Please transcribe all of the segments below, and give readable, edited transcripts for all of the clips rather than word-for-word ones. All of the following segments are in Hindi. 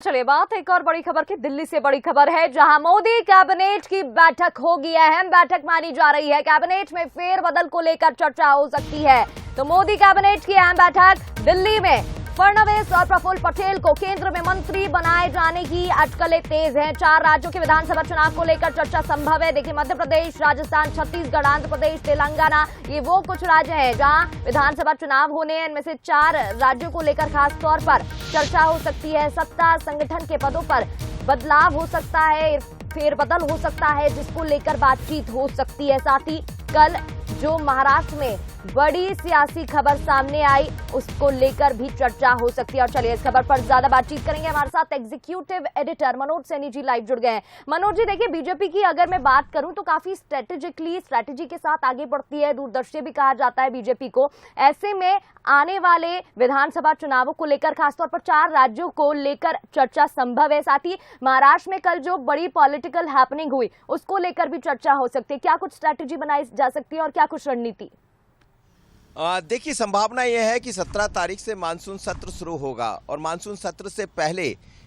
चलिए बात एक और बड़ी खबर की। दिल्ली से बड़ी खबर है, जहां मोदी कैबिनेट की बैठक होगी। अहम बैठक मानी जा रही है। कैबिनेट में फेरबदल को लेकर चर्चा हो सकती है। तो मोदी कैबिनेट की अहम बैठक दिल्ली में। फडणवीस और प्रफुल्ल पटेल को केंद्र में मंत्री बनाए जाने की अटकलें तेज हैं। 4 राज्यों के विधानसभा चुनाव को लेकर चर्चा संभव है। देखिए, मध्य प्रदेश, राजस्थान, छत्तीसगढ़, आंध्र प्रदेश, तेलंगाना, ये वो कुछ राज्य हैं जहां विधानसभा चुनाव होने हैं। इनमें से 4 राज्यों को लेकर खास तौर पर चर्चा हो सकती है। सत्ता संगठन के पदों पर बदलाव हो सकता है, फेरबदल हो सकता है, जिसको लेकर बातचीत हो सकती है। साथ ही कल जो महाराष्ट्र में बड़ी सियासी खबर सामने आई, उसको लेकर भी चर्चा हो सकती है। और चलिए इस खबर पर ज्यादा बातचीत करेंगे। हमारे साथ executive editor Manoj Saini ji live जुड़ गए हैं। मनोज जी, देखिए, बीजेपी की अगर मैं बात करूं तो काफी स्ट्रेटेजी के साथ आगे बढ़ती है। दूरदर्शी भी कहा जाता है बीजेपी को। ऐसे में आने वाले विधानसभा चुनावों को लेकर खासतौर पर 4 राज्यों को लेकर चर्चा संभव है। साथ ही महाराष्ट्र में कल जो बड़ी पॉलिटिकल हैपनिंग हुई, उसको लेकर भी चर्चा हो सकती है। क्या कुछ स्ट्रेटेजी बनाई जा सकती है और क्या कुछ रणनीति? देखिए, संभावना यह है कि 17 तारीख से मानसून सत्र शुरू होगा और मानसून सत्र से पहले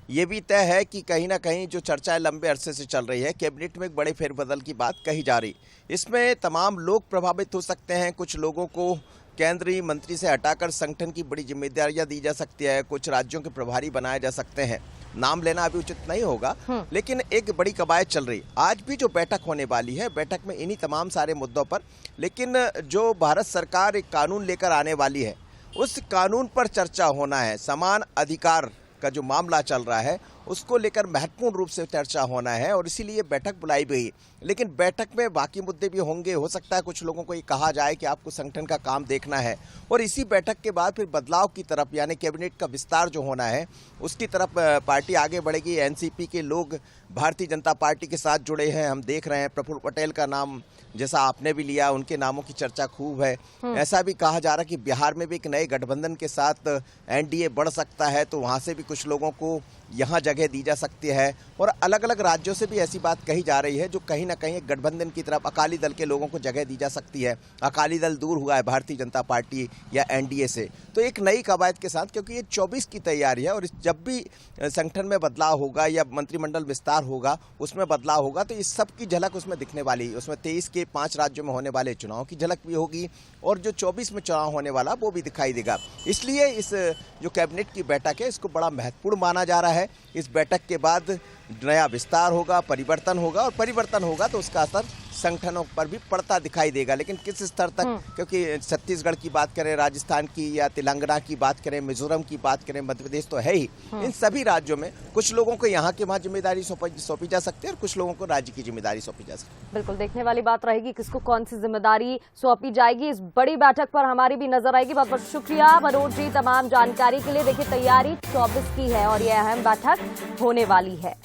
ये भी तय है कि कहीं ना कहीं जो चर्चाएं लंबे अरसे से चल रही है, कैबिनेट में एक बड़े फेरबदल की बात कही जा रही। इसमें तमाम लोग प्रभावित हो सकते हैं। कुछ लोगों को केंद्रीय मंत्री से हटाकर संगठन की बड़ी जिम्मेदारियां दी जा सकती है। कुछ राज्यों के प्रभारी बनाए जा सकते हैं। नाम लेना अभी उचित नहीं होगा, लेकिन एक बड़ी कवायद चल रही। आज भी जो बैठक होने वाली है, बैठक में इन्हीं तमाम सारे मुद्दों पर, लेकिन जो भारत सरकार एक कानून लेकर आने वाली है, उस कानून पर चर्चा होना है। समान अधिकार का जो मामला चल रहा है, उसको लेकर महत्वपूर्ण रूप से चर्चा होना है और इसीलिए बैठक बुलाई गई। लेकिन बैठक में बाकी मुद्दे भी होंगे। हो सकता है कुछ लोगों को ये कहा जाए कि आपको संगठन का काम देखना है और इसी बैठक के बाद फिर बदलाव की तरफ, यानी कैबिनेट का विस्तार जो होना है, उसकी तरफ पार्टी आगे बढ़ेगी। एनसीपी के लोग भारतीय जनता पार्टी के साथ जुड़े हैं, हम देख रहे हैं। प्रफुल्ल पटेल का नाम जैसा आपने भी लिया, उनके नामों की चर्चा खूब है। ऐसा भी कहा जा रहा है कि बिहार में भी एक नए गठबंधन के साथ एनडीए बढ़ सकता है, तो वहां से भी कुछ लोगों को यहाँ जगह दी जा सकती है। और अलग अलग राज्यों से भी ऐसी बात कही जा रही है जो कहीं ना कहीं एक गठबंधन की तरफ अकाली दल के लोगों को जगह दी जा सकती है। अकाली दल दूर हुआ है भारतीय जनता पार्टी या एनडीए से, तो एक नई कवायद के साथ, क्योंकि ये 24 की तैयारी है और जब भी संगठन में बदलाव होगा या मंत्रिमंडल विस्तार होगा, उसमें बदलाव होगा, तो इस सब की झलक उसमें दिखने वाली है। उसमें 23 के 5 राज्यों में होने वाले चुनाव की झलक भी होगी और जो 24 में चुनाव होने वाला वो भी दिखाई देगा। इसलिए इस जो कैबिनेट की बैठक है, इसको बड़ा महत्वपूर्ण माना जा रहा है। इस बैठक के बाद नया विस्तार होगा, परिवर्तन होगा और परिवर्तन होगा तो उसका असर संगठनों पर भी पड़ता दिखाई देगा। लेकिन किस स्तर तक, क्योंकि छत्तीसगढ़ की बात करें, राजस्थान की या तेलंगाना की बात करें, मिजोरम की बात करें, मध्य प्रदेश तो है ही। इन सभी राज्यों में कुछ लोगों को यहाँ के वहाँ जिम्मेदारी सौंपी जा सकती है और कुछ लोगों को राज्य की जिम्मेदारी सौंपी जा सकती है। बिल्कुल देखने वाली बात रहेगी किसको कौन सी जिम्मेदारी सौंपी जाएगी। इस बड़ी बैठक पर हमारी भी नजर आएगी। बहुत बहुत शुक्रिया मनोज जी तमाम जानकारी के लिए। देखिए, तैयारी 24 की है और यह अहम बैठक होने वाली है।